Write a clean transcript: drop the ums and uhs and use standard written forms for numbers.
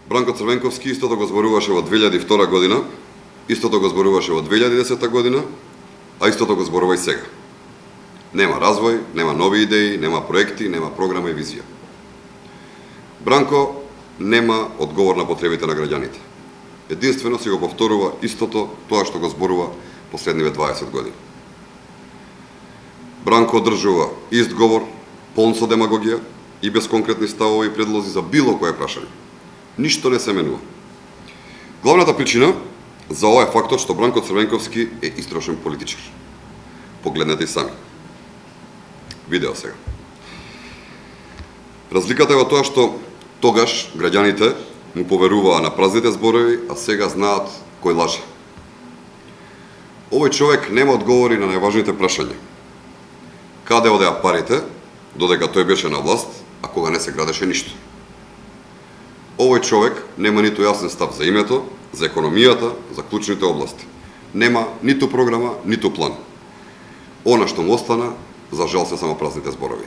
Бранко Црвенковски истото го зборуваше во 2002 година, истото го зборуваше во 2010 година, а истото го зборува и сега. Нема развој, нема нови идеи, нема проекти, нема програма и визија. Бранко нема одговор на потребите на граѓаните. Единствено си го повторува истото тоа што го зборува последниве 20 години. Бранко одржува ист говор, полн со демагогија и без конкретни ставови и предлози за било кое прашање. Ништо не се менува. Главната причина за ова е фактот што Бранко Црвенковски е истрошен политичар. Погледнете и сами. Видео сега. Разликата е во тоа што тогаш граѓаните му поверуваа на празните зборови, а сега знаат кој лаже. Овој човек нема одговори на најважните прашања. Каде одеа парите, додека тој беше на власт, а кога не се градеше ништо? Овој човек нема ниту јасен став за името, за економијата, за клучните области. Нема ниту програма, ниту план. Она што му остана, за жал се само празните зборови.